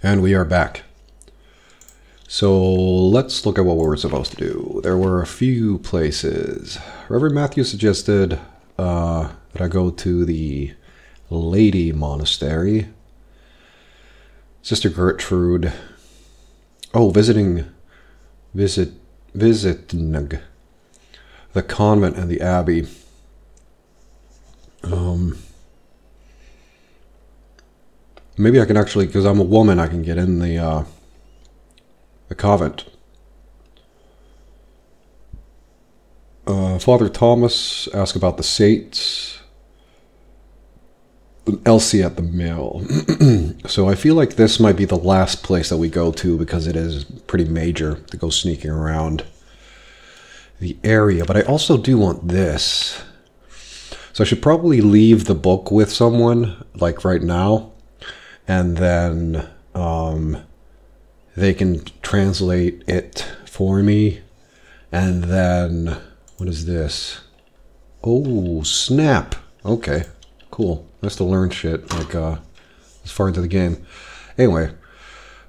And we are back. So let's look at what we were supposed to do. There were a few places. Reverend Matthew suggested that I go to the Lady Monastery. Sister Gertrude. Oh, visiting the convent and the abbey. Maybe I can actually, because I'm a woman, I can get in the convent. Father Thomas asked about the saints. Elsie at the mill. So I feel like this might be the last place that we go to because it is pretty major to go sneaking around the area. But I also do want this. So I should probably leave the book with someone, like right now. And then they can translate it for me. And then, what is this? Oh, snap. Okay, cool. Nice to learn shit, like, as far into the game. Anyway,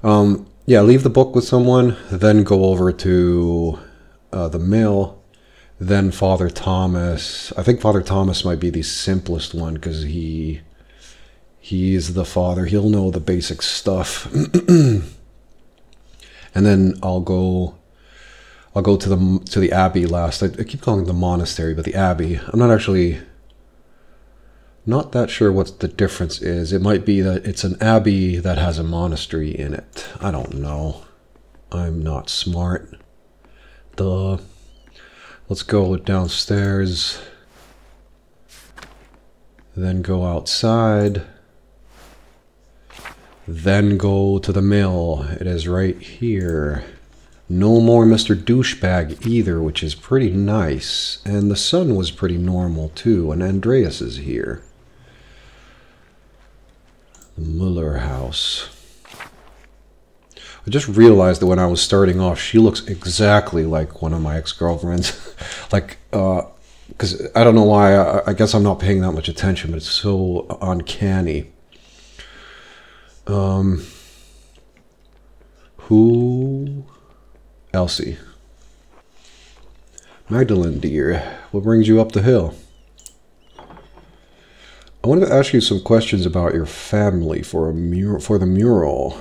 yeah, leave the book with someone, then go over to the mill, then Father Thomas. I think Father Thomas might be the simplest one, because he's the father. He'll know the basic stuff. And then I'll go to the abbey last. I keep calling it the monastery, but the abbey. I'm not that sure what the difference is. It might be that it's an abbey that has a monastery in it. I don't know. I'm not smart. Duh. Let's go downstairs. Then go outside. Then go to the mill. It is right here. No more Mr. Douchebag either, which is pretty nice. And the sun was pretty normal too. And Andreas is here. The Muller house. I just realized that when I was starting off, she looks exactly like one of my ex-girlfriends. Like, because I don't know why. I guess I'm not paying that much attention, but it's so uncanny. Who? Elsie. Magdalene, dear, what brings you up the hill? I wanted to ask you some questions about your family for the mural.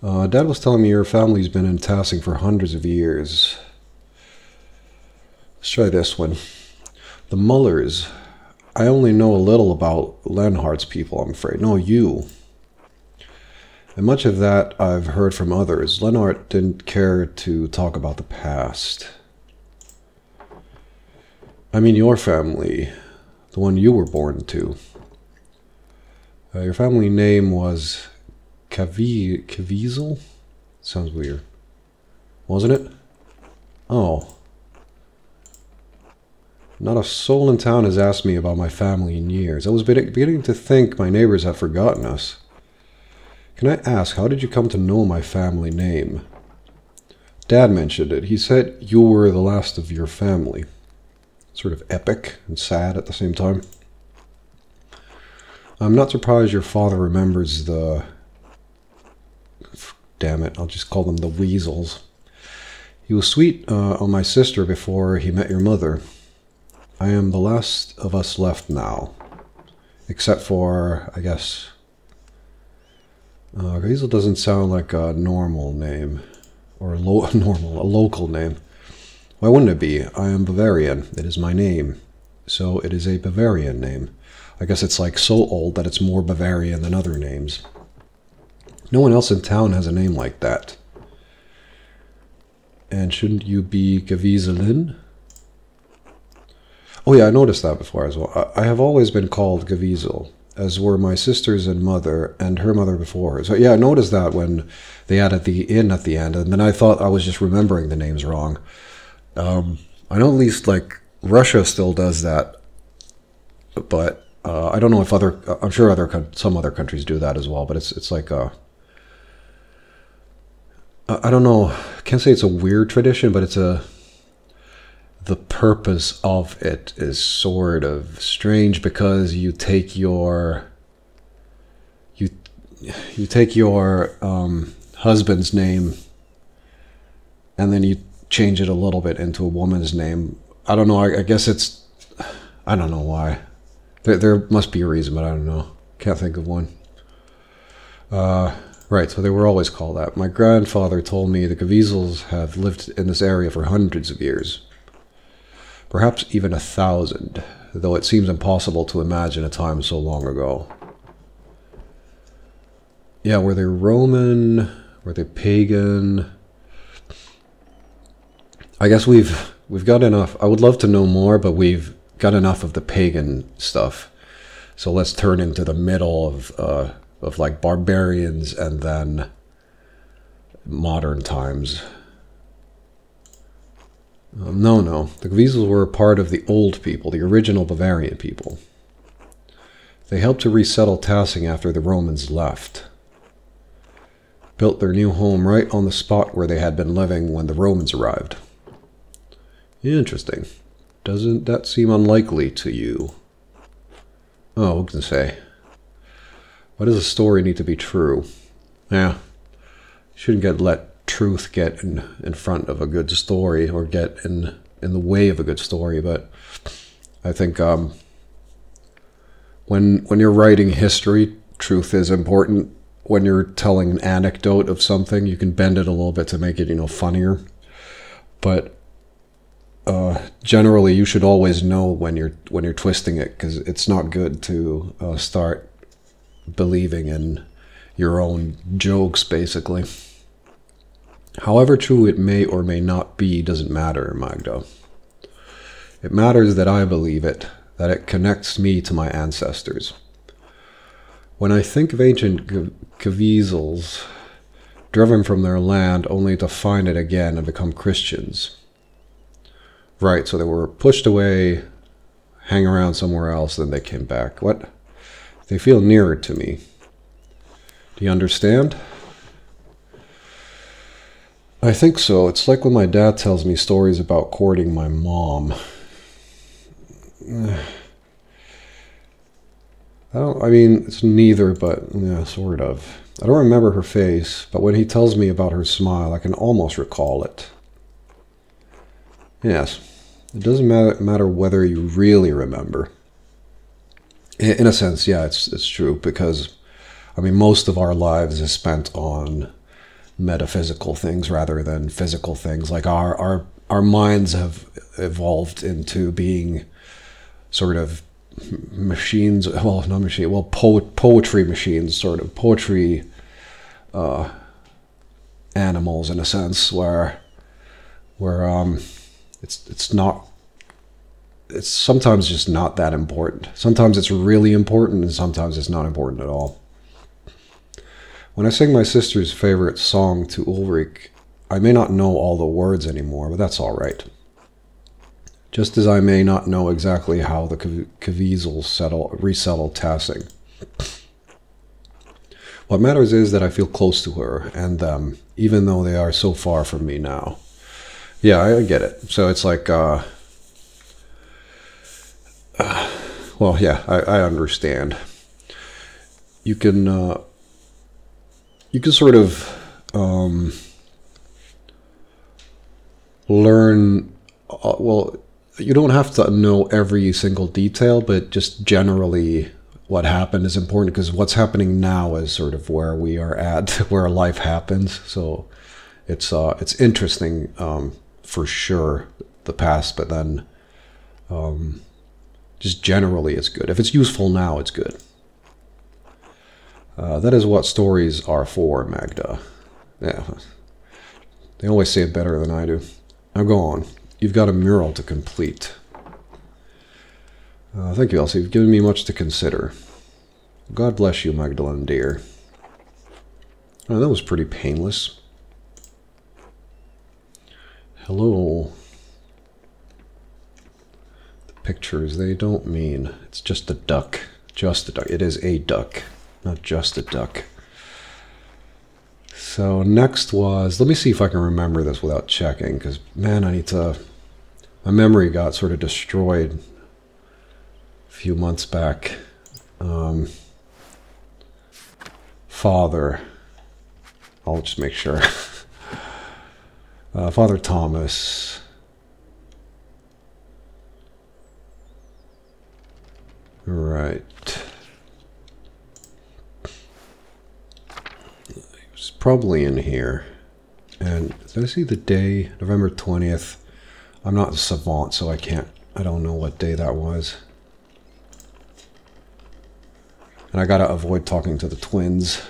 Dad was telling me your family's been in Tassing for hundreds of years. Let's try this one. The Mullers. I only know a little about Lenhardt's people, I'm afraid. No, you. And much of that I've heard from others. Lenhardt didn't care to talk about the past. I mean your family, the one you were born to. Your family name was Caviezel? Sounds weird. Wasn't it? Oh. Not a soul in town has asked me about my family in years. I was beginning to think my neighbors have forgotten us. Can I ask, how did you come to know my family name? Dad mentioned it. He said you were the last of your family. Sort of epic and sad at the same time. I'm not surprised your father remembers the... Damn it, I'll just call them the Weasels. He was sweet on my sister before he met your mother. I am the last of us left now. Except for, I guess... Hazel doesn't sound like a normal name. Or a local name. Why wouldn't it be? I am Bavarian. It is my name. So it is a Bavarian name. I guess it's like so old that it's more Bavarian than other names. No one else in town has a name like that. And shouldn't you be Gaviezelin? Oh yeah, I noticed that before as well. I have always been called Gaviezel, as were my sisters and mother, and her mother before her. So yeah, I noticed that when they added the "in" at the end, and then I thought I was just remembering the names wrong. I know at least, like, Russia still does that, but I don't know if I'm sure some other countries do that as well, but it's like I don't know, I can't say it's a weird tradition, but the purpose of it is sort of strange, because you take you take your husband's name and then you change it a little bit into a woman's name. I don't know. I guess it's... I don't know why. There must be a reason, but I don't know. Can't think of one. Right, so they were always called that. My grandfather told me the Caviezel's have lived in this area for hundreds of years. Perhaps even 1,000, though it seems impossible to imagine a time so long ago. Yeah, were they Roman? Were they pagan? I guess we've got enough. I would love to know more, but we've got enough of the pagan stuff. So let's turn into the middle of like barbarians and then modern times. No. The Caviezel's were a part of the old people, the original Bavarian people. They helped to resettle Tassing after the Romans left. Built their new home right on the spot where they had been living when the Romans arrived. Interesting. Doesn't that seem unlikely to you? Oh, what can I say? Why does a story need to be true? Yeah. Shouldn't let truth get in front of a good story or get in the way of a good story, but I think when you're writing history, truth is important. When you're telling an anecdote of something, you can bend it a little bit to make it, funnier. But generally, you should always know when you're twisting it, because it's not good to start believing in your own jokes, basically. However true it may or may not be doesn't matter, Magda. It matters that I believe it, that it connects me to my ancestors. When I think of ancient Caviezel's, driven from their land only to find it again and become Christians. Right, so they were pushed away, hang around somewhere else, then they came back. What? They feel nearer to me. Do you understand? I think so. It's like when my dad tells me stories about courting my mom. I mean, it's neither, but yeah, sort of. I don't remember her face, but when he tells me about her smile, I can almost recall it. Yes, it doesn't matter whether you really remember. In a sense, yeah, it's true, because, I mean, most of our lives is spent on metaphysical things rather than physical things. Like our minds have evolved into being sort of machines, well, not machine, well, poetry machines, sort of poetry animals, in a sense, where it's sometimes just not that important. Sometimes it's really important, and sometimes it's not important at all. When I sing my sister's favorite song to Ulrich, I may not know all the words anymore, but that's all right. Just as I may not know exactly how the Caviezel's resettled Tassing. What matters is that I feel close to her and them, even though they are so far from me now. Yeah, I get it. So it's like, well, yeah, I understand. You can sort of learn, well, you don't have to know every single detail, but just generally what happened is important, because what's happening now is sort of where we are at, where life happens. So it's interesting, for sure, the past, but then just generally it's good. If it's useful now, it's good. That is what stories are for, Magda. Yeah, they always say it better than I do. Now go on. You've got a mural to complete. Thank you, Elsie. You've given me much to consider. God bless you, Magdalene, dear. Oh, that was pretty painless. Hello. The pictures, they don't mean. It's just a duck. Just a duck. It is a duck, not just a duck. So next was, let me see if I can remember this without checking, because, man, I need to, my memory got sort of destroyed a few months back. father. I'll just make sure. Father Thomas. Right. He was probably in here. And did I see the day? November 20th. I'm not a savant, so I don't know what day that was. And I gotta avoid talking to the twins.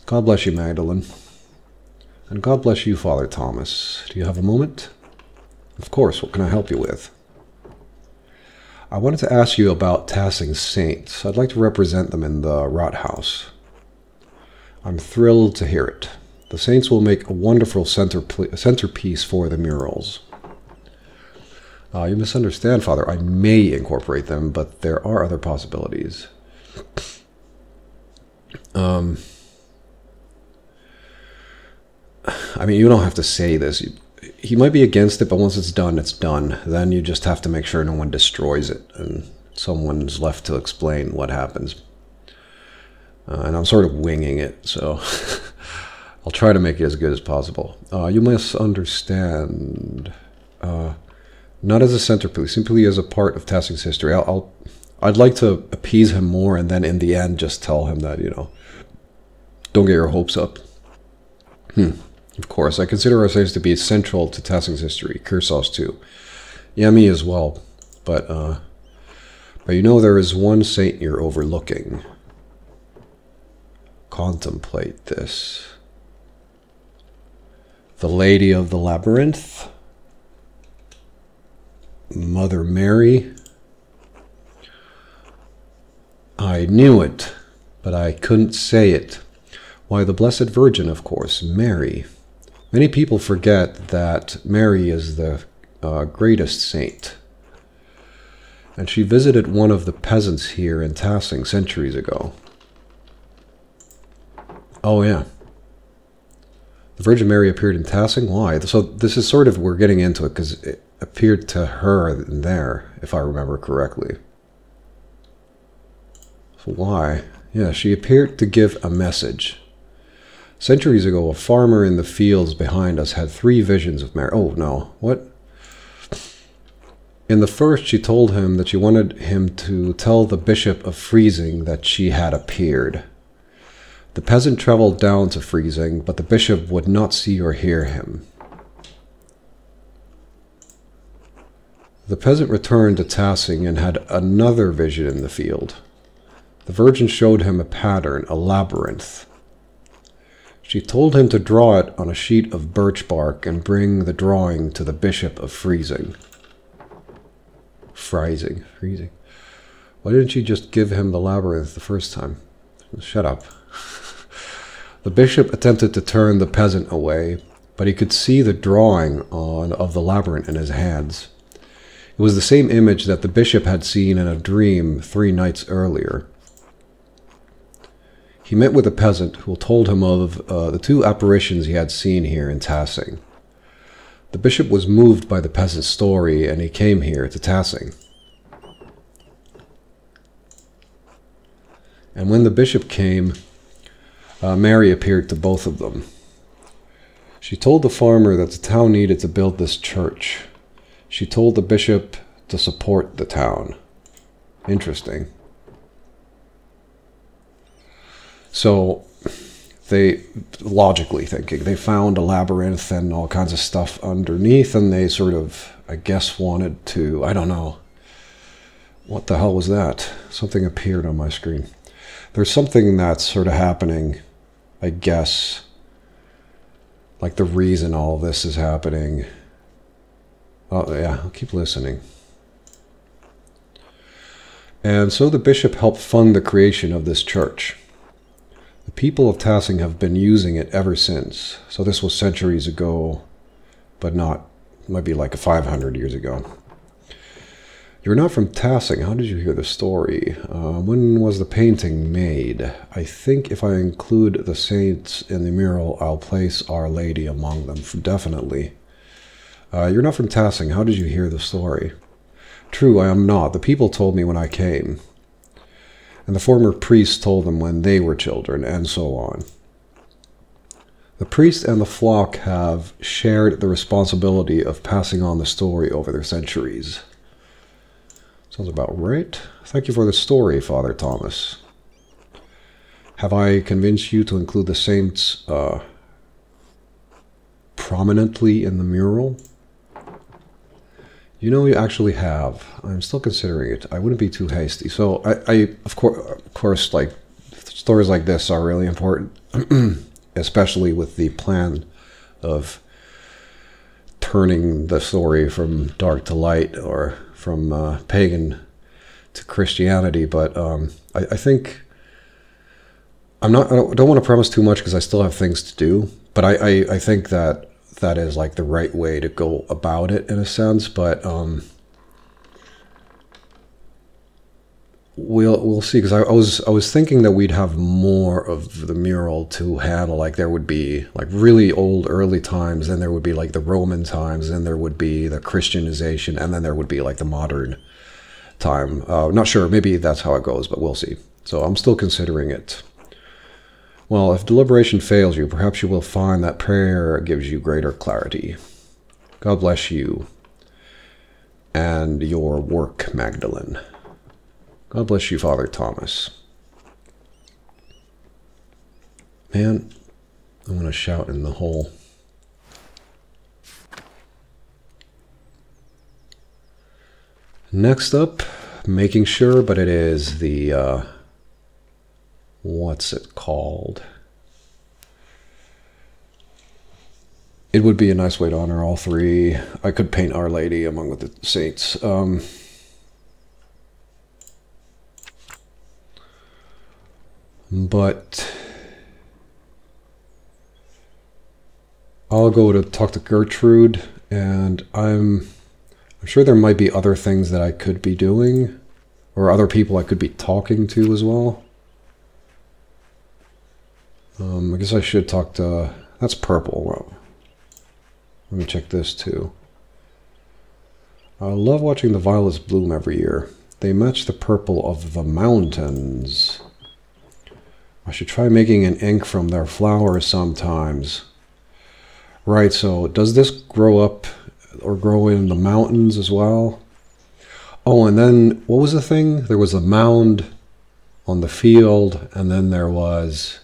God bless you, Magdalene. And God bless you, Father Thomas. Do you have a moment? Of course, what can I help you with? I wanted to ask you about Tassing's saints. I'd like to represent them in the Rathaus. I'm thrilled to hear it. The saints will make a wonderful centerpiece for the murals. You misunderstand, Father. I may incorporate them, but there are other possibilities. I mean, you don't have to say this. He might be against it, but once it's done, it's done. Then you just have to make sure no one destroys it, and someone's left to explain what happens. And I'm sort of winging it, so I'll try to make it as good as possible. You must understand, not as a centerpiece, simply as a part of Tassing's history. I'd like to appease him more, and then in the end, just tell him that, you know, don't get your hopes up. Of course, I consider our saints to be central to Tassing's history. Kersaw's too. Yeah, me as well. But you know, there is one saint you're overlooking. Contemplate this. The Lady of the Labyrinth. Mother Mary. I knew it, but I couldn't say it. Why, the Blessed Virgin, of course, Mary. Many people forget that Mary is the greatest saint. And she visited one of the peasants here in Tassing centuries ago. Oh, yeah. The Virgin Mary appeared in Tassing? Why? So this is sort of, we're getting into it, because it appeared to her in there, if I remember correctly. So why? Yeah, she appeared to give a message. Centuries ago, a farmer in the fields behind us had 3 visions of Mary. Oh, no. What? In the first, she told him that she wanted him to tell the Bishop of Freising that she had appeared. The peasant traveled down to Freising, but the bishop would not see or hear him. The peasant returned to Tassing and had another vision in the field. The Virgin showed him a pattern, a labyrinth. She told him to draw it on a sheet of birch bark and bring the drawing to the Bishop of Freising. Freising. Why didn't she just give him the labyrinth the first time? Shut up. The bishop attempted to turn the peasant away, but he could see the drawing of the labyrinth in his hands. It was the same image that the bishop had seen in a dream 3 nights earlier. He met with a peasant who told him of the 2 apparitions he had seen here in Tassing. The bishop was moved by the peasant's story, and he came here to Tassing. And when the bishop came, Mary appeared to both of them. She told the farmer that the town needed to build this church. She told the bishop to support the town. Interesting. So, they, logically thinking, they found a labyrinth and all kinds of stuff underneath, and they sort of, I guess, wanted to, I don't know. What the hell was that? Something appeared on my screen. There's something that's sort of happening, I guess, like the reason all this is happening. Oh, yeah, I'll keep listening. And so the bishop helped fund the creation of this church. The people of Tassing have been using it ever since. So this was centuries ago, but not, might be like 500 years ago. You're not from Tassing. How did you hear the story? When was the painting made? I think if I include the saints in the mural, I'll place Our Lady among them, definitely. You're not from Tassing. How did you hear the story? True, I am not. The people told me when I came. and the former priest told them when they were children, and so on. The priest and the flock have shared the responsibility of passing on the story over their centuries. Sounds about right. Thank you for the story, Father Thomas. Have I convinced you to include the saints prominently in the mural? You know, you actually have. I'm still considering it. I wouldn't be too hasty. So, of course, like, stories like this are really important, especially with the plan of turning the story from dark to light, or from pagan to Christianity. But I think I don't want to promise too much because I still have things to do. But I think that is like the right way to go about it in a sense. But we'll see, because I was thinking that we'd have more of the mural to handle. Like, there would be like really old early times, then there would be like the Roman times, then there would be the Christianization, and then there would be like the modern time. Not sure, maybe that's how it goes, but we'll see. So I'm still considering it. Well, if deliberation fails you, perhaps you will find that prayer gives you greater clarity. God bless you and your work, Magdalene. God bless you, Father Thomas. Man, I'm going to shout in the hole. Next up, making sure, but it is the, what's it called? It would be a nice way to honor all three. I could paint Our Lady among the saints. But I'll go to talk to Gertrude, and I'm sure there might be other things that I could be doing, or other people I could be talking to as well. I guess I should talk to... That's purple. Well, let me check this too. I love watching the violets bloom every year. They match the purple of the mountains. I should try making an ink from their flowers sometimes. Right, so does this grow up or grow in the mountains as well? Oh, and then what was the thing? There was a mound on the field, and then there was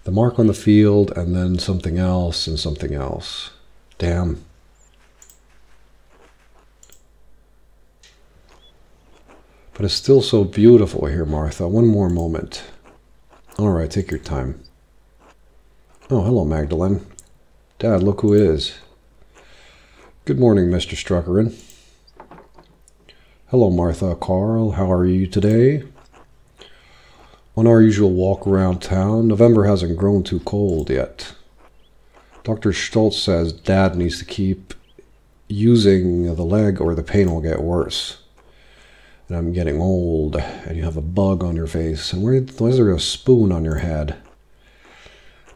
the mark on the field, and then something else and something else. Damn. But it's still so beautiful here, Martha. One more moment. All right, take your time. Oh, hello, Magdalene. Dad, look who it is. Good morning, Mr. Struckerin. Hello, Martha. Carl, how are you today? On our usual walk around town, November hasn't grown too cold yet. Dr. Stoltz says Dad needs to keep using the leg or the pain will get worse. And I'm getting old, and you have a bug on your face, and why is there a spoon on your head?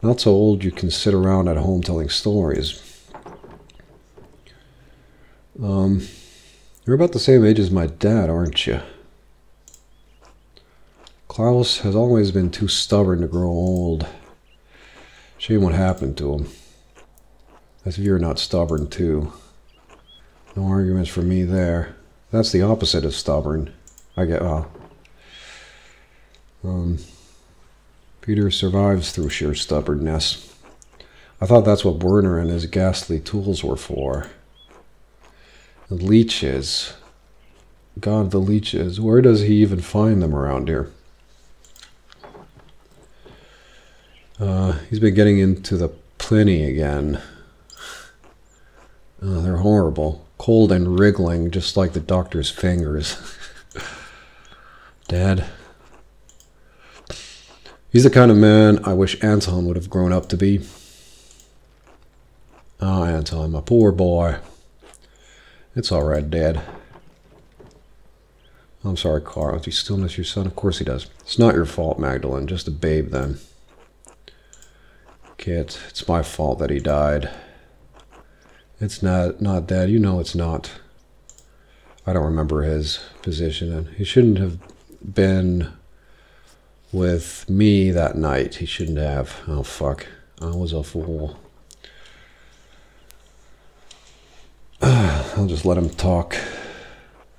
Not so old you can sit around at home telling stories. You're about the same age as my dad, aren't you? Klaus has always been too stubborn to grow old. Shame what happened to him. As if you're not stubborn too. No arguments for me there. That's the opposite of stubborn. I get, Peter survives through sheer stubbornness. I thought that's what Werner and his ghastly tools were for. The leeches. God, the leeches. Where does he even find them around here? He's been getting into the plenty again. Oh, they're horrible. Cold and wriggling, just like the doctor's fingers. Dad. He's the kind of man I wish Anton would have grown up to be. Ah, Anton, my poor boy. It's all right, Dad. I'm sorry, Carl. Do you still miss your son? Of course he does. It's not your fault, Magdalene. Just a babe, then. Kid, it's my fault that he died. It's not, Dad. You know it's not. I don't remember his position, and he shouldn't have been with me that night. He shouldn't have. Oh, fuck. I was a fool. I'll just let him talk.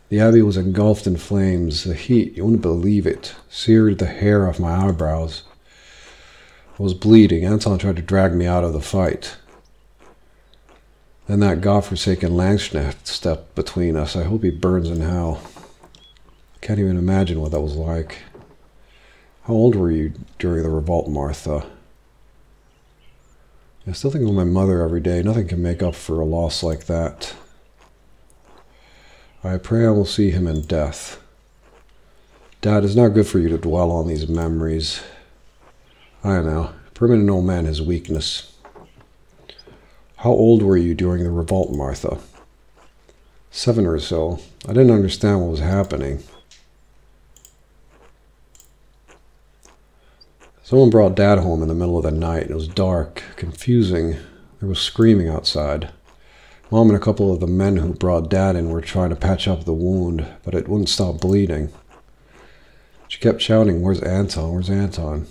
The abbey was engulfed in flames. The heat, you wouldn't believe it, seared the hair off my eyebrows. I was bleeding. Anton tried to drag me out of the fight. Then that godforsaken Langsknecht stepped between us. I hope he burns in hell. I can't even imagine what that was like. How old were you during the revolt, Martha? I still think of my mother every day. Nothing can make up for a loss like that. I pray I will see him in death. Dad, it's not good for you to dwell on these memories. I know. Permanent old man has weakness. How old were you during the revolt, Martha? 7 or so. I didn't understand what was happening. Someone brought Dad home in the middle of the night. It was dark, confusing. There was screaming outside. Mom and a couple of the men who brought Dad in were trying to patch up the wound, but it wouldn't stop bleeding. She kept shouting, "Where's Anton? Where's Anton?"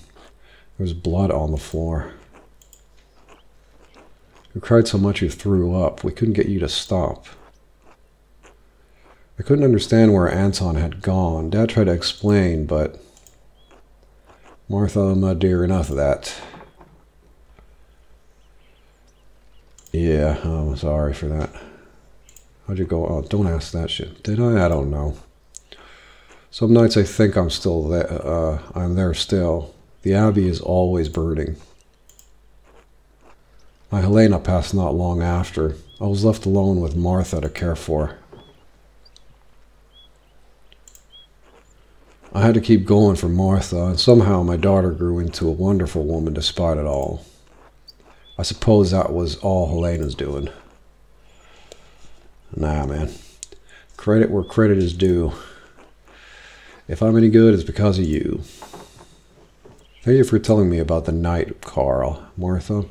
There was blood on the floor. You cried so much you threw up. We couldn't get you to stop. I couldn't understand where Anton had gone. Dad tried to explain, but... Martha, I'm not dear enough of that. Yeah, I'm sorry for that. How'd you go? Oh, don't ask that shit. Did I? I don't know. Some nights I think I'm still there. I'm there still. The abbey is always burning. My Helena passed not long after. I was left alone with Martha to care for. I had to keep going for Martha, and somehow my daughter grew into a wonderful woman despite it all. I suppose that was all Helena's doing. Nah, man. Credit where credit is due. If I'm any good, it's because of you. Thank you for telling me about the night, Carl, Martha.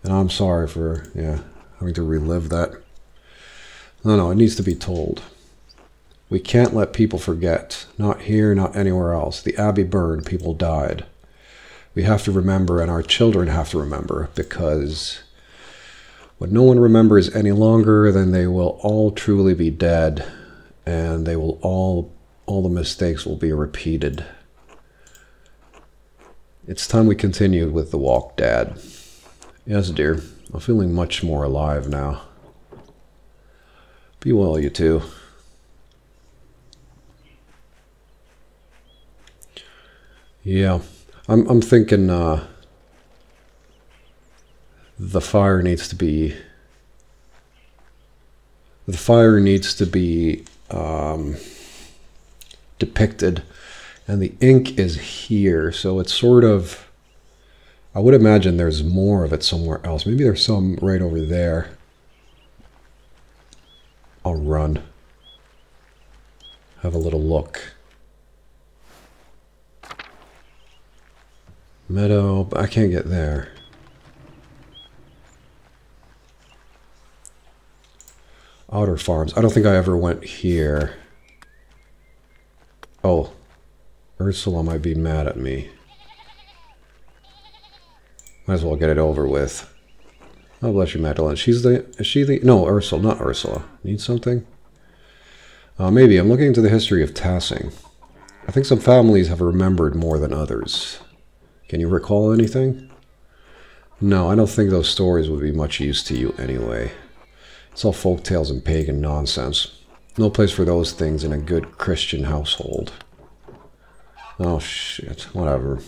And I'm sorry for, having to relive that. No, it needs to be told. We can't let people forget. Not here, not anywhere else. The abbey burned, people died. We have to remember, and our children have to remember, because when no one remembers any longer, then they will all truly be dead, and they will all the mistakes will be repeated. It's time we continued with the walk, Dad. Yes, dear. I'm feeling much more alive now. Be well, you two. Yeah, I'm thinking the fire needs to be depicted, and the ink is here, so it's sort of, I would imagine there's more of it somewhere else. Maybe there's some right over there. I'll run. Have a little look. Meadow, but I can't get there. Outer Farms. I don't think I ever went here. Oh. Ursula might be mad at me. Might as well get it over with. Oh, bless you, Magdalene. No, Ursula, not Ursula. Need something? Maybe. I'm looking into the history of Tassing. I think some families have remembered more than others. Can you recall anything? No, I don't think those stories would be much use to you anyway. It's all folk tales and pagan nonsense. No place for those things in a good Christian household. Oh shit, whatever.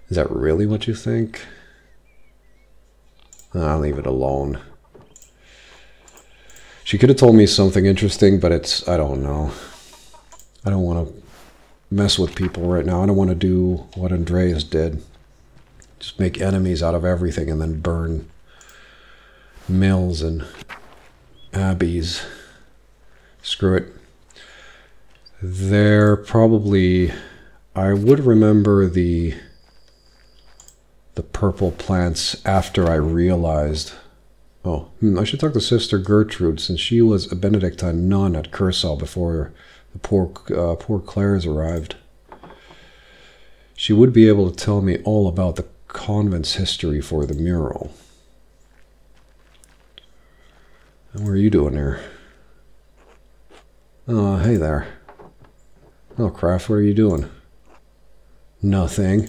Is that really what you think? I'll leave it alone. She could have told me something interesting, but it's, I don't know. I don't want to mess with people right now. I don't want to do what Andreas did. Just make enemies out of everything and then burn mills and abbeys. Screw it. There probably... I would remember the purple plants after I realized... Oh, I should talk to Sister Gertrude, since she was a Benedictine nun at Kursal before Poor Claire's arrived. She would be able to tell me all about the convent's history for the mural. And what are you doing here? Oh, hey there. Oh, Kraft, what are you doing? Nothing.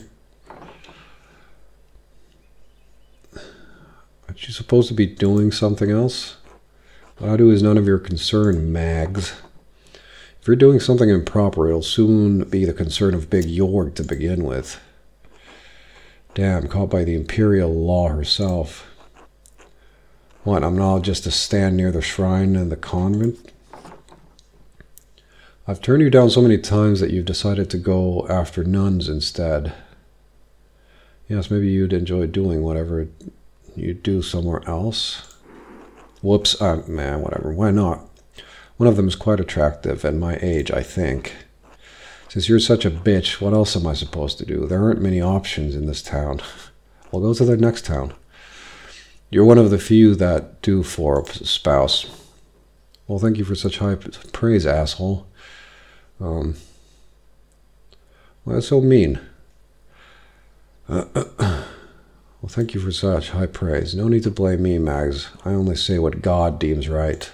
Aren't you supposed to be doing something else? What I do is none of your concern, Mags. If you're doing something improper, it'll soon be the concern of Big York to begin with. Damn, caught by the Imperial Law herself. What, I'm not just to stand near the shrine in the convent? I've turned you down so many times that you've decided to go after nuns instead. Yes, maybe you'd enjoy doing whatever you do somewhere else. Whoops, man, whatever, why not? One of them is quite attractive, and my age, I think. Since you're such a bitch, what else am I supposed to do? There aren't many options in this town. We'll go to the next town. You're one of the few that do for a spouse. Well, thank you for such high praise, asshole. Well, that's so mean. Well, thank you for such high praise. No need to blame me, Mags. I only say what God deems right.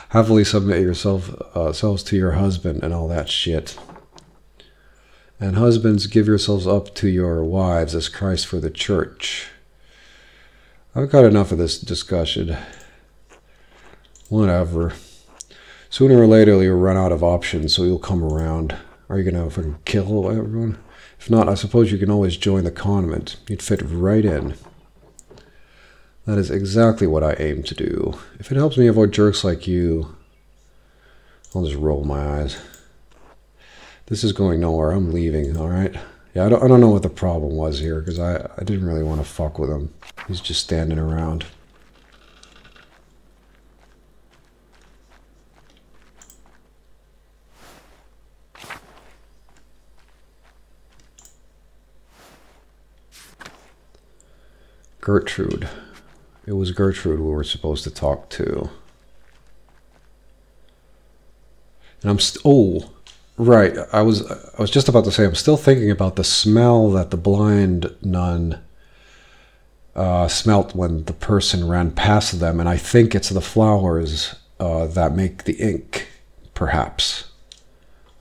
Happily submit yourselves to your husband and all that shit. And husbands, give yourselves up to your wives as Christ for the church. I've got enough of this discussion. Whatever. Sooner or later you'll run out of options, so you'll come around. Are you gonna fucking kill everyone? If not, I suppose you can always join the convent. You'd fit right in. That is exactly what I aim to do. If it helps me avoid jerks like you, I'll just roll my eyes. This is going nowhere. I'm leaving, alright? Yeah, I don't know what the problem was here, because I didn't really want to fuck with him. He's just standing around. Gertrude. It was Gertrude we were supposed to talk to. And oh, right. I was just about to say, I'm still thinking about the smell that the blind nun smelt when the person ran past them, and I think it's the flowers that make the ink, perhaps.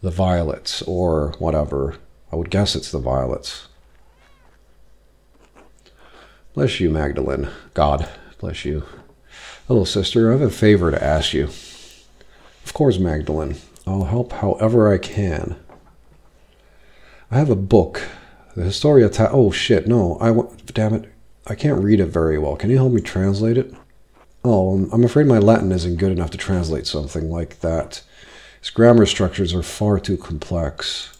The violets, or whatever. I would guess it's the violets. Bless you, Magdalene. God bless you. Hello, sister. I have a favor to ask you. Of course, Magdalene. I'll help however I can. I have a book. The Historia Oh, shit. No. Damn it. I can't read it very well. Can you help me translate it? Oh, I'm afraid my Latin isn't good enough to translate something like that. Its grammar structures are far too complex.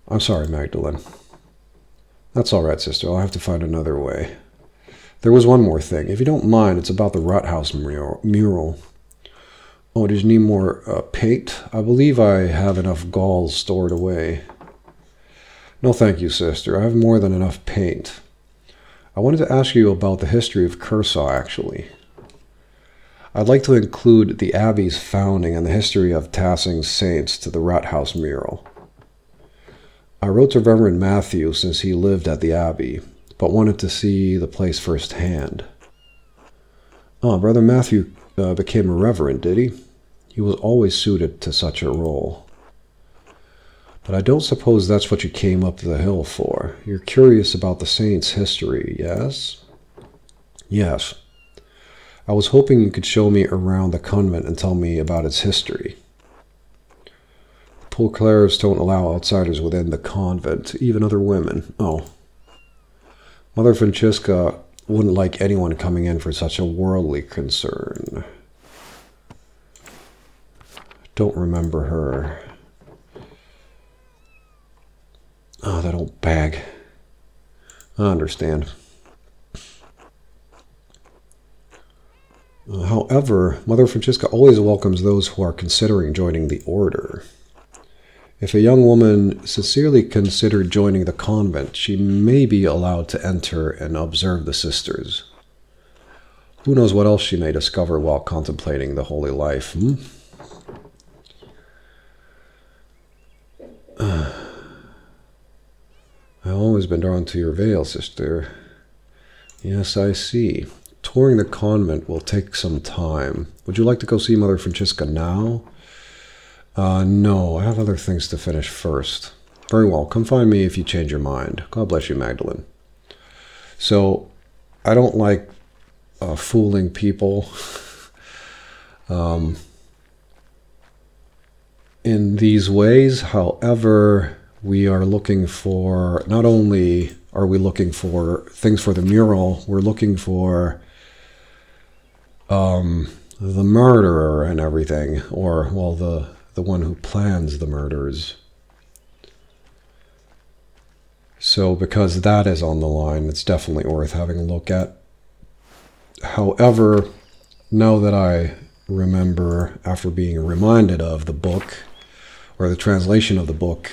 I'm sorry, Magdalene. That's all right, sister. I'll have to find another way. There was one more thing. If you don't mind, it's about the Rathaus mural. Oh, did you need more paint? I believe I have enough galls stored away. No, thank you, sister. I have more than enough paint. I wanted to ask you about the history of Cursaw, actually. I'd like to include the Abbey's founding and the history of Tassing's saints to the Rathaus mural. I wrote to Reverend Matthew since he lived at the Abbey, but wanted to see the place firsthand. Oh, Brother Matthew became a reverend, did he? He was always suited to such a role. But I don't suppose that's what you came up the hill for. You're curious about the saint's history, yes? Yes. I was hoping you could show me around the convent and tell me about its history. Clares don't allow outsiders within the convent, even other women. Oh. Mother Francisca wouldn't like anyone coming in for such a worldly concern. Don't remember her. Oh, that old bag. I understand. However, Mother Francisca always welcomes those who are considering joining the order. If a young woman sincerely considered joining the convent, she may be allowed to enter and observe the sisters. Who knows what else she may discover while contemplating the holy life, I've always been drawn to your veil, sister. Yes, I see. Touring the convent will take some time. Would you like to go see Mother Francisca now? No, I have other things to finish first. Very well, come find me if you change your mind. God bless you, Magdalene. So, I don't like fooling people in these ways. However, we are looking for, not only are we looking for things for the mural, we're looking for the murderer and everything, or, well, the one who plans the murders. So because that is on the line, it's definitely worth having a look at. However, now that I remember, after being reminded of the book, or the translation of the book,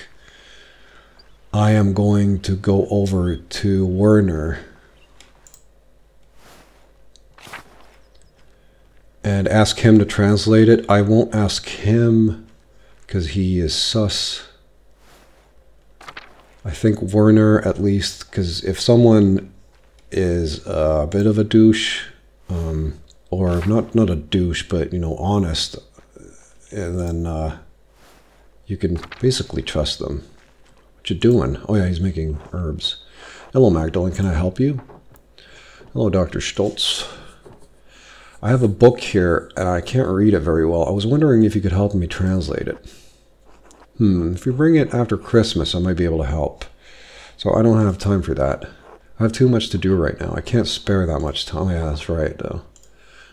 I am going to go over to Werner and ask him to translate it. I won't ask him because he is sus. I think Werner, at least, because if someone is a bit of a douche, or not a douche, but, you know, honest, and then you can basically trust them. What you doing? Oh yeah, he's making herbs. Hello, Magdalene, can I help you? Hello, Dr. Stoltz. I have a book here, and I can't read it very well. I was wondering if you could help me translate it. If you bring it after Christmas, I might be able to help. So I don't have time for that. I have too much to do right now. I can't spare that much time. Yeah, that's right, though.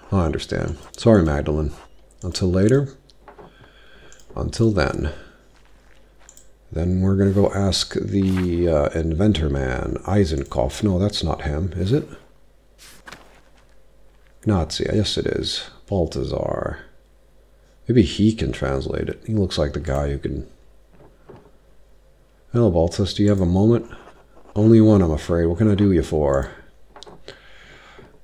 I understand. Sorry, Magdalene. Until later. Until then. Then we're going to go ask the inventor man, Eisenkopf. No, that's not him, is it? Nazi. Yes, it is. Balthazar. Maybe he can translate it. He looks like the guy who can... Hello, Balthus. Do you have a moment? Only one, I'm afraid. What can I do you for?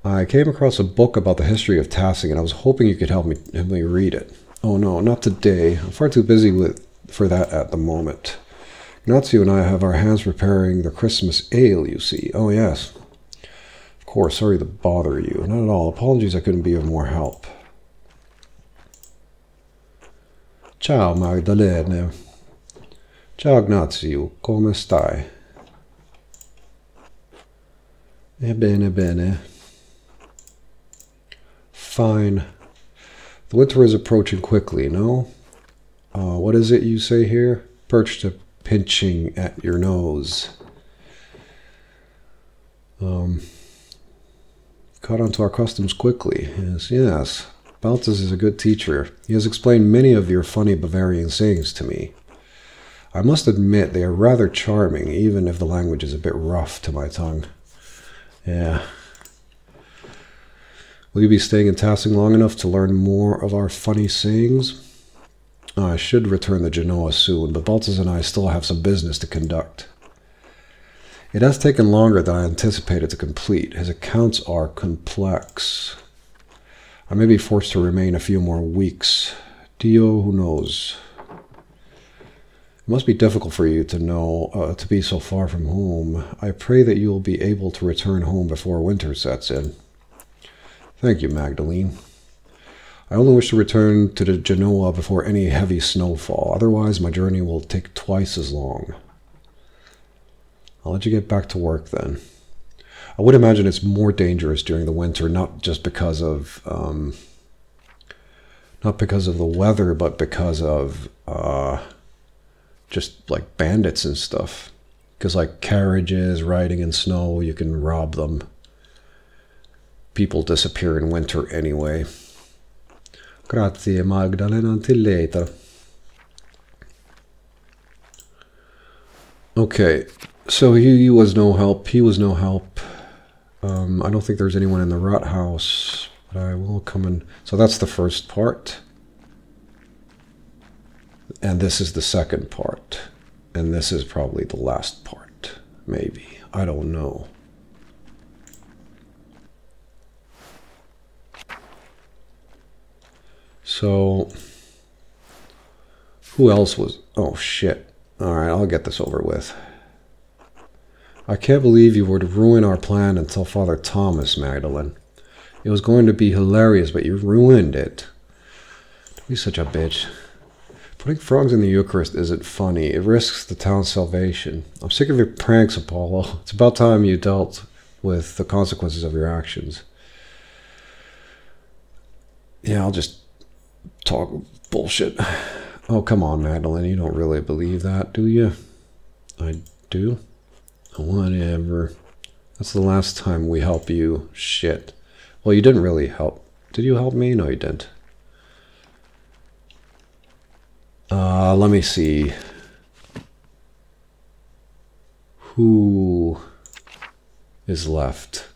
I came across a book about the history of Tassing, and I was hoping you could help me read it. Oh no, not today. I'm far too busy for that at the moment. Ignazio and I have our hands preparing the Christmas ale, you see. Oh yes. Of course, sorry to bother you. Not at all. Apologies I couldn't be of more help. Ciao, Magdalene. Ciao, Ignazio. Come stai? Bene, bene. Fine. The winter is approaching quickly, no? What is it you say here? Perched up, pinching at your nose. Caught on to our customs quickly. Yes, yes. Balthus is a good teacher. He has explained many of your funny Bavarian sayings to me. I must admit they are rather charming, even if the language is a bit rough to my tongue. Yeah. Will you be staying in Tassing long enough to learn more of our funny sayings? I should return to Genoa soon, but Balthus and I still have some business to conduct. It has taken longer than I anticipated to complete. His accounts are complex. I may be forced to remain a few more weeks. Dio, who knows? It must be difficult for you to be so far from home. I pray that you will be able to return home before winter sets in. Thank you, Magdalene. I only wish to return to Genoa before any heavy snowfall. Otherwise, my journey will take twice as long. I'll let you get back to work then. I would imagine it's more dangerous during the winter, not just because of the weather, but because of just like bandits and stuff. Because like carriages riding in snow, you can rob them. People disappear in winter anyway. Grazie, Magdalena. Until later. Okay, so he was no help. He was no help. I don't think there's anyone in the rat house, but I will come in. So that's the first part. And this is the second part. And this is probably the last part. Maybe. I don't know. So, who else was... Oh, shit. Alright, I'll get this over with. I can't believe you were to ruin our plan and tell Father Thomas, Magdalene. It was going to be hilarious, but you ruined it. Don't be such a bitch. Putting frogs in the Eucharist isn't funny. It risks the town's salvation. I'm sick of your pranks, Apollo. It's about time you dealt with the consequences of your actions. Yeah, I'll just talk bullshit. Oh, come on, Magdalene. You don't really believe that, do you? I do. Whatever. That's the last time we help you. Shit. Well, you didn't really help. Did you help me? No, you didn't. Let me see. Who is left?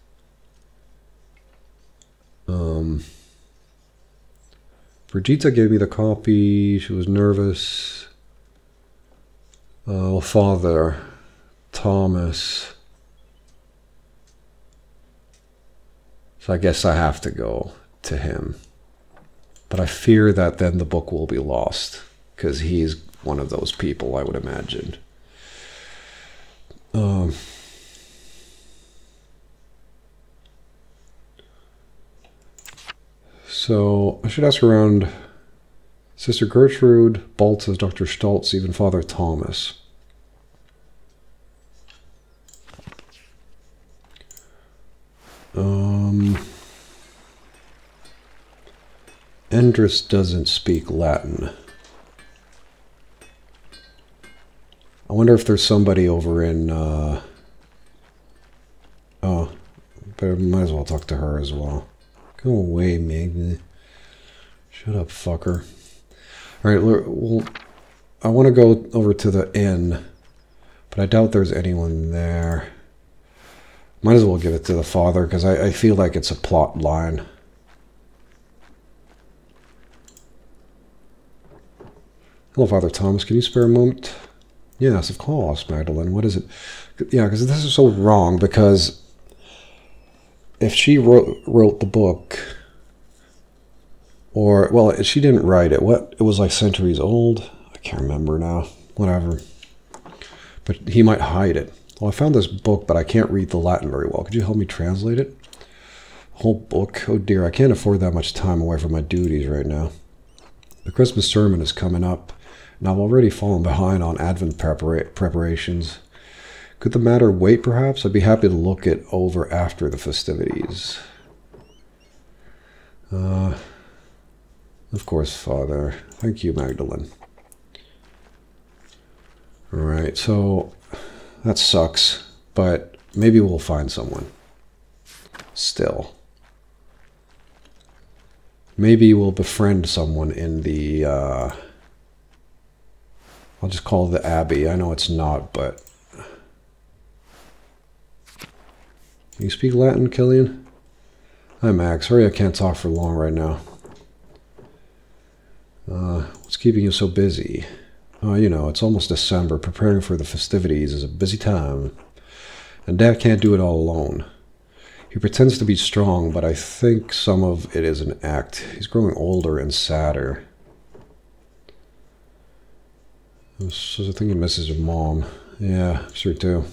Brigitte gave me the copy. She was nervous. Father Thomas. So I guess I have to go to him. But I fear that then the book will be lost. Because he's one of those people, I would imagine. So I should ask around Sister Gertrude, Baltus, Dr. Stoltz, even Father Thomas. Endris doesn't speak Latin. I wonder if there's somebody over in, oh, but I might as well talk to her as well. Go away, Meg. Shut up, fucker. Alright, well, I want to go over to the inn, but I doubt there's anyone there. Might as well give it to the father, because I feel like it's a plot line. Hello, Father Thomas. Can you spare a moment? Yes, of course, Magdalene. What is it? Yeah, because this is so wrong, because if she wrote the book, or, well, she didn't write it. What? It was like centuries old? I can't remember now. Whatever. But he might hide it. Well, I found this book, but I can't read the Latin very well. Could you help me translate it? Whole book? Oh dear, I can't afford that much time away from my duties right now. The Christmas sermon is coming up, and I've already fallen behind on Advent preparations. Could the matter wait, perhaps? I'd be happy to look it over after the festivities. Of course, Father. Thank you, Magdalene. Alright, so that sucks, but maybe we'll find someone. Still. Maybe we'll befriend someone in the, I'll just call it the Abbey. I know it's not, but... Can you speak Latin, Killian? Hi, Max. Sorry I can't talk for long right now. What's keeping you so busy? You know, it's almost December. Preparing for the festivities is a busy time. And Dad can't do it all alone. He pretends to be strong, but I think some of it is an act. He's growing older and sadder. I was thinking he misses his mom. Yeah, sure do.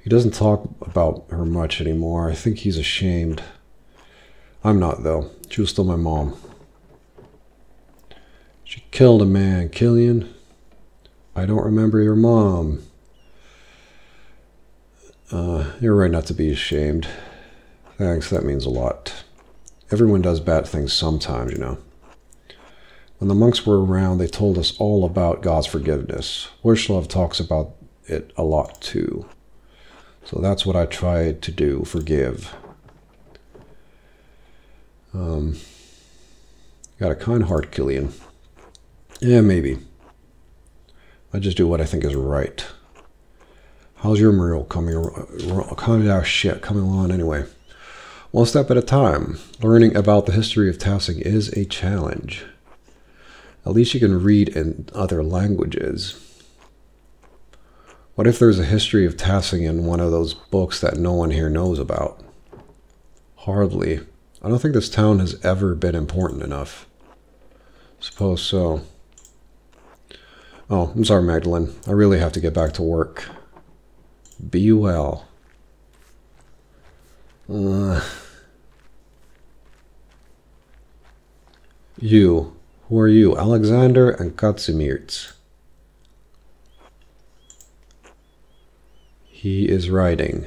He doesn't talk about her much anymore. I think he's ashamed. I'm not, though. She was still my mom. She killed a man, Killian. I don't remember your mom. You're right not to be ashamed. Thanks, that means a lot. Everyone does bad things sometimes, you know. When the monks were around, they told us all about God's forgiveness. Worslov talks about it a lot, too. So that's what I try to do, forgive. Got a kind heart, Killian. Yeah, maybe. I just do what I think is right. How's your mural coming along anyway? One step at a time. Learning about the history of Tassing is a challenge. At least you can read in other languages. What if there's a history of Tassing in one of those books that no one here knows about? Hardly. I don't think this town has ever been important enough. Suppose so. Oh, I'm sorry, Magdalene. I really have to get back to work. Be well. You. Who are you? Alexander and Kazimierz. He is writing.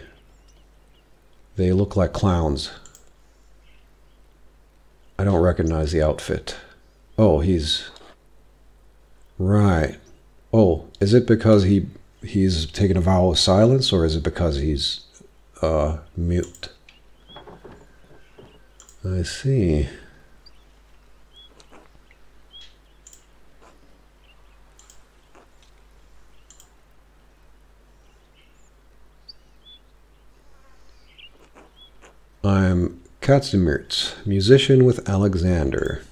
They look like clowns. I don't recognize the outfit. Oh, he's... Right. Oh, is it because he's taken a vow of silence, or is it because he's mute? I see. I'm Kazimierz, musician with Alexander.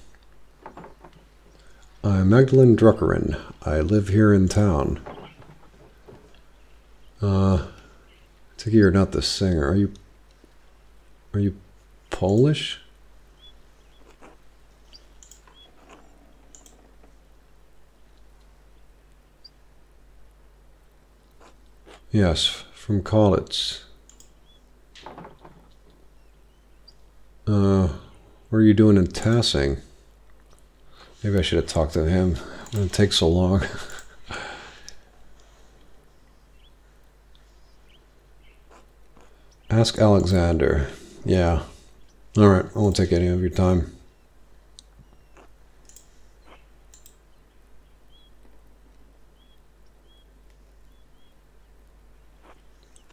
I'm Magdalene Druckerin. I live here in town. I take it you're not the singer. Are you Polish? Yes, from college. What are you doing in Tassing? Maybe I should have talked to him. It takes so long. Ask Alexander. Yeah. Alright, I won't take any of your time.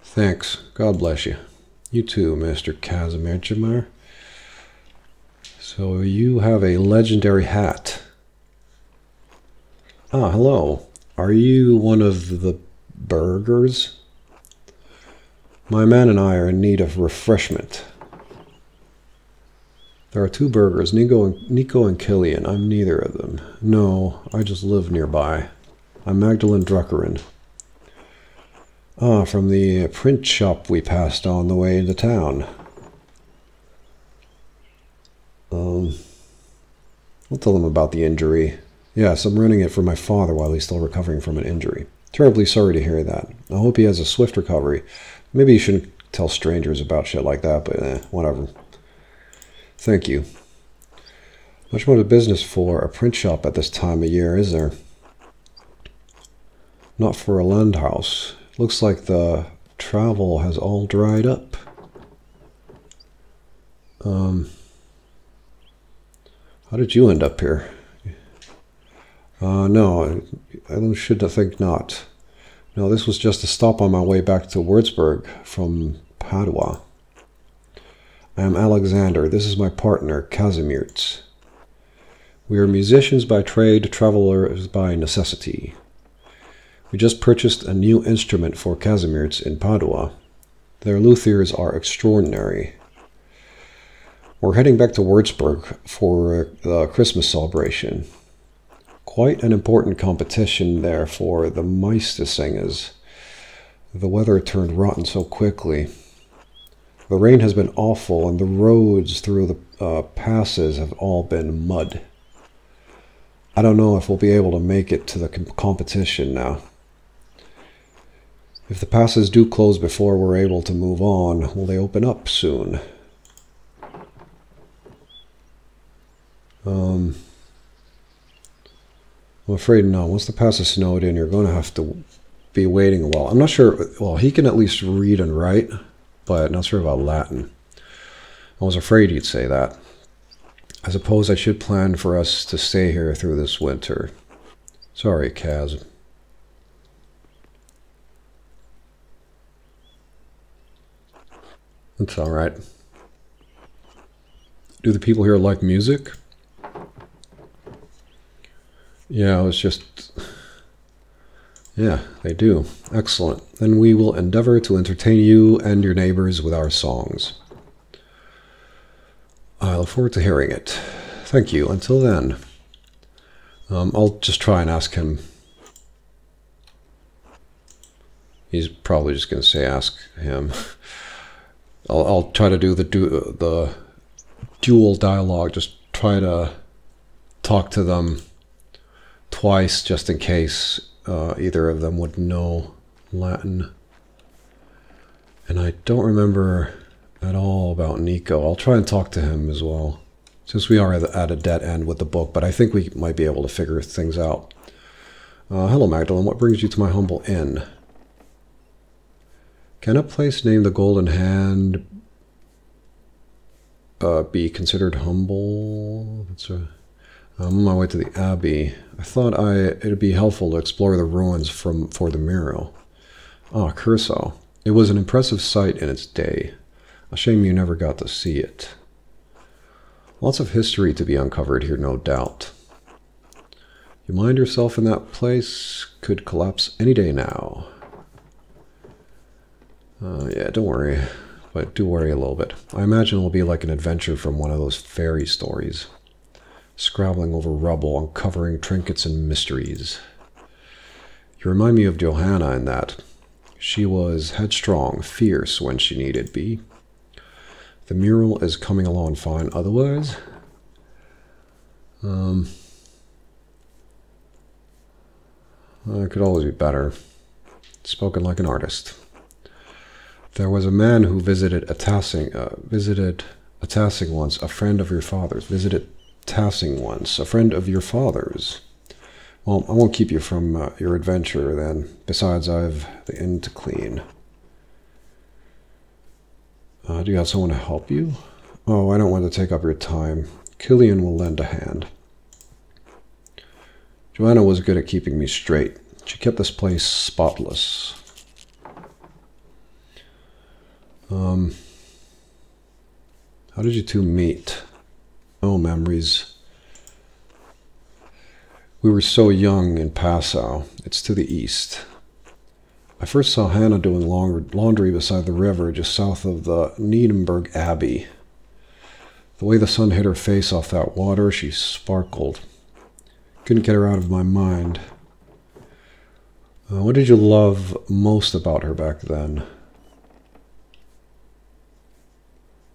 Thanks. God bless you. You too, Mr. Kazimierz. So you have a legendary hat. Ah, hello. Are you one of the burgers? My man and I are in need of refreshment. There are two burgers, Nico and Killian. I'm neither of them. No, I just live nearby. I'm Magdalene Druckerin. Ah, from the print shop we passed on the way into town. I'll tell them about the injury. Yes, I'm running it for my father while he's still recovering from an injury. Terribly sorry to hear that. I hope he has a swift recovery. Maybe you shouldn't tell strangers about shit like that, but whatever. Thank you. Much more to business for a print shop at this time of year, is there? Not for a land house. Looks like the travel has all dried up. How did you end up here? No, I should think not. No, this was just a stop on my way back to Würzburg from Padua. I am Alexander. This is my partner, Kazimierz. We are musicians by trade, travelers by necessity. We just purchased a new instrument for Kazimierz in Padua. Their luthiers are extraordinary. We're heading back to Würzburg for the Christmas celebration. Quite an important competition there for the Meistersingers. The weather turned rotten so quickly. The rain has been awful, and the roads through the passes have all been mud. I don't know if we'll be able to make it to the competition now. If the passes do close before we're able to move on, will they open up soon? I'm afraid no. Once the pass is snowed in, you're going to have to be waiting a while. I'm not sure. Well, he can at least read and write, but not sure about Latin. I was afraid he'd say that. I suppose I should plan for us to stay here through this winter. Sorry, Kaz. It's all right. Do the people here like music? Yeah, it was just... Yeah, they do. Excellent. Then we will endeavor to entertain you and your neighbors with our songs. I look forward to hearing it. Thank you. Until then, I'll just try and ask him. He's probably just going to say ask him. I'll try to do the dual dialogue. Just try to talk to them twice just in case either of them would know Latin. And I don't remember at all about Nico. I'll try and talk to him as well, since we are at a dead end with the book, but I think we might be able to figure things out. Hello, Magdalene. What brings you to my humble inn? Can a place named the Golden Hand be considered humble? I'm on my way to the Abbey. I thought it'd be helpful to explore the ruins for the mural. Ah, Curacao. It was an impressive sight in its day. A shame you never got to see it. Lots of history to be uncovered here, no doubt. You mind yourself in that place? Could collapse any day now. Yeah, don't worry. But do worry a little bit. I imagine it'll be like an adventure from one of those fairy stories. Scrabbling over rubble, uncovering trinkets and mysteries. You remind me of Johanna in that. She was headstrong, fierce when she needed be. The mural is coming along fine otherwise. It could always be better. Spoken like an artist. There was a man who visited Tassing once, a friend of your father's. Visited Tassing once, a friend of your father's. Well, I won't keep you from your adventure then. Besides, I've the inn to clean. Do you have someone to help you? Oh, I don't want to take up your time. Killian will lend a hand. Joanna was good at keeping me straight. She kept this place spotless. How did you two meet? Oh, memories. We were so young in Passau. It's to the east. I first saw Hannah doing laundry beside the river just south of the Niedenberg Abbey. The way the sun hit her face off that water, she sparkled. Couldn't get her out of my mind. What did you love most about her back then?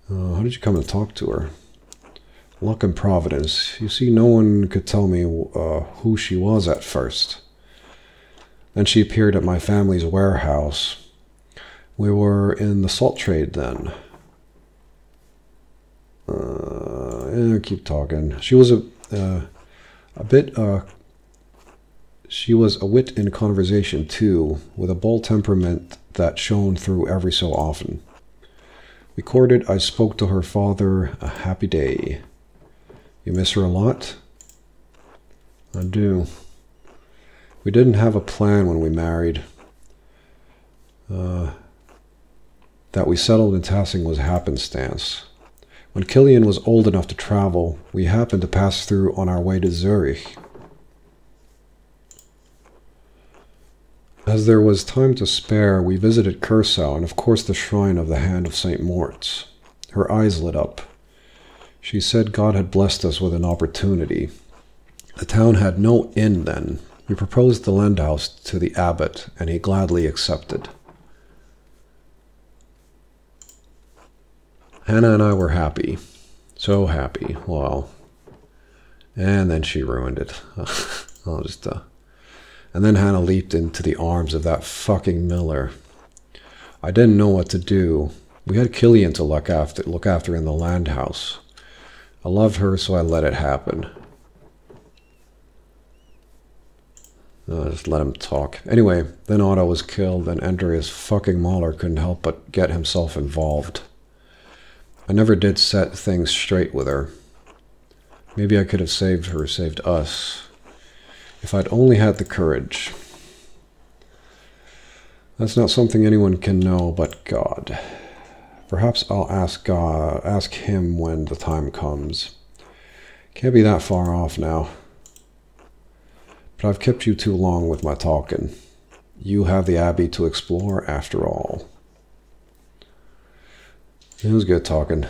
How did you come and talk to her? Luck and providence. You see, no one could tell me who she was at first. Then she appeared at my family's warehouse. We were in the salt trade then. Keep talking. She was she was a wit in conversation too, with a bold temperament that shone through every so often. We courted. I spoke to her father. A happy day. You miss her a lot? I do. We didn't have a plan when we married. That we settled in Tassing was happenstance. When Killian was old enough to travel, we happened to pass through on our way to Zurich. As there was time to spare, we visited Curacao and of course the shrine of the Hand of St. Moritz. Her eyes lit up. She said God had blessed us with an opportunity. The town had no inn then. We proposed the lend house to the abbot, and he gladly accepted. Hannah and I were happy. So happy. Well, and then she ruined it. And then Hannah leaped into the arms of that fucking Miller. I didn't know what to do. We had Killian to look after in the land house. I loved her, so I let it happen. Just let him talk. Anyway, then Otto was killed, and Andreas fucking Mahler couldn't help but get himself involved. I never did set things straight with her. Maybe I could have saved her, saved us, if I'd only had the courage. That's not something anyone can know but God. Perhaps I'll ask him when the time comes. Can't be that far off now. But I've kept you too long with my talking. You have the Abbey to explore after all. It was good talking.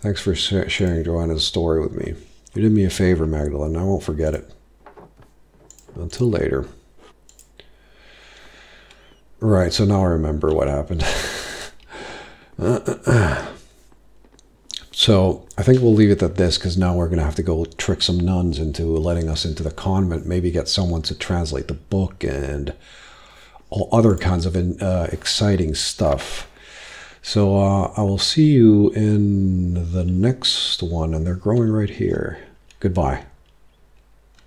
Thanks for sharing Joanna's story with me. You did me a favor, Magdalene. I won't forget it. Until later. Right, so now I remember what happened. So I think we'll leave it at this, because now we're going to have to go trick some nuns into letting us into the convent, maybe get someone to translate the book and all other kinds of exciting stuff. So I will see you in the next one, and they're growing right here. Goodbye.